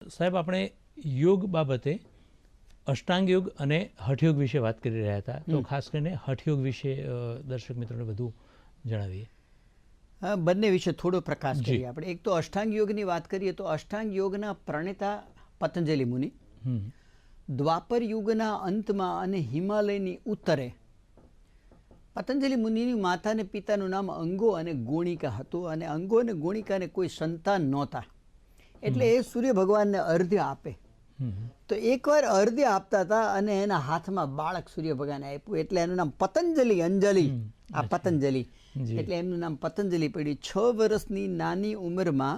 સાહેબ, આપણે યોગ બાબતે અષ્ટાંગ યોગ અને હઠયોગ વિશે વાત કરી રહ્યા હતા, તો ખાસ કરીને હઠયોગ વિશે દર્શક મિત્રોને વધુ જણાવીએ. હા, બંને વિશે થોડો પ્રકાશ કરીએ આપણે. એક તો અષ્ટાંગ યોગની વાત કરીએ તો અષ્ટાંગ યોગના પ્રણેતા પતંજલિ મુનિ દ્વાપર યુગના અંતમાં અને હિમાલયની ઉત્તરે પતંજલિ મુનિની માતા અને પિતાનું નામ અંગો અને ગોણિકા હતું, અને અંગો અને ગોણિકાને કોઈ સંતાન નહોતા, એટલે એ સૂર્ય ભગવાનને અર્ધ્ય આપે. તો એકવાર અર્ધ્ય આપતા હતા અને એના હાથમાં બાળક સૂર્ય ભગવાને આપ્યું, એટલે એનું નામ પતંજલિ. અંજલિ, આ પતંજલિ, એટલે એમનું નામ પતંજલિ પડ્યું. 6 વર્ષની નાની ઉંમરમાં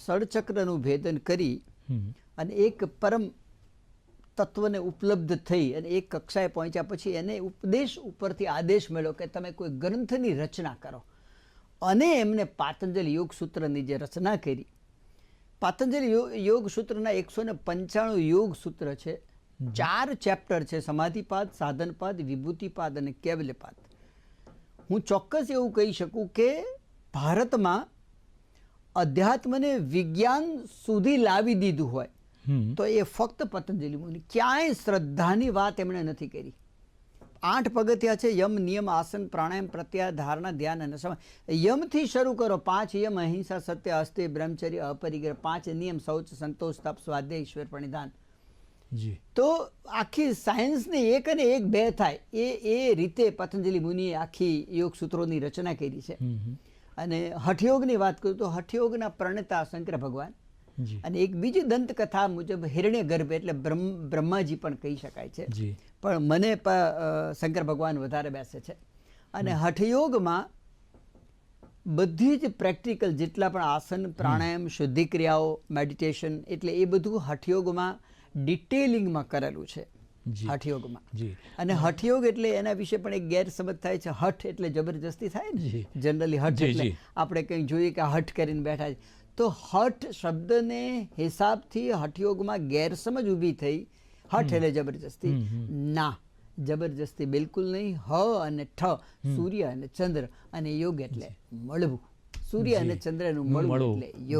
સળચક્રનું ભેદન કરી અને એક પરમ તત્વને ઉપલબ્ધ થઈ અને એક કક્ષાએ પહોંચ્યા પછી એને ઉપદેશ ઉપરથી આદેશ મળ્યો કે તમે કોઈ ગ્રંથની રચના કરો, અને એમને પાતંજલિ યોગ સૂત્રની જે રચના કરી. પાતંજલિ યોગ સૂત્રના 195 યોગ સૂત્ર છે, 4 ચેપ્ટર છે: સમાધિપાદ, સાધનપાદ, વિભૂતિપાદ અને કૈવલ્યપાદ. હું ચોક્કસ એવું કહી શકું કે ભારતમાં અધ્યાત્મને વિજ્ઞાન સુધી લાવી દીધું હોય તો એ ફક્ત પતંજલિ મુનિ. ક્યાંય શ્રદ્ધાની વાત એમણે નથી કરી. 8 પગથિયા છે: યમ, નિયમ, આસન, પ્રાણાયામ, પ્રત્યાહાર, ધારણા, ધ્યાન અને સમય. યમથી શરૂ કરો. 5 યમ: અહિંસા, સત્ય, અસ્તેય, બ્રહ્મચર્ય, અપરિગ્રહ. 5 નિયમ: શૌચ, સંતોષ, તપ, સ્વાધ્યાય, ઈશ્વર પ્રણિધાન. તો આખી સાયન્સની એક અને એક બે થાય એ રીતે પતંજલિ મુનિએ આખી યોગ સૂત્રોની રચના કરી છે. અને હઠયોગની વાત કરું તો હઠયોગના પ્રણેતા શંકર ભગવાન, અને એક બીજી દંતકથા મુજબ હિરણ્ય ગર્ભ એટલે બ્રહ્માજી પણ કહી શકાય છે, પણ મને શંકર ભગવાન વધારે બેસે છે. અને હઠયોગમાં બધી જ પ્રેક્ટિકલ જેટલા પણ આસન, પ્રાણાયામ, શુદ્ધિ ક્રિયાઓ, મેડિટેશન, એટલે એ બધું હઠયોગમાં ડિટેલિંગમાં કરેલું છે હઠયોગમાં. અને હઠયોગ એટલે એના વિશે પણ એક ગેરસમજ થાય છે. હઠ એટલે જબરજસ્તી થાય ને, જનરલી હઠ એટલે આપણે કંઈક જોઈએ કે હઠ કરીને બેઠા છે, તો હઠ શબ્દને હિસાબથી હઠયોગમાં ગેરસમજ ઊભી થઈ. હઠ એટલે જબરજસ્તી ના, જબરજસ્તી બિલકુલ નહીં. હ અને ઠ, સૂર્ય અને ચંદ્ર, અને યોગ એટલે મળવું. સૂર્ય અને ચંદ્રનું મળવું એટલે યોગ.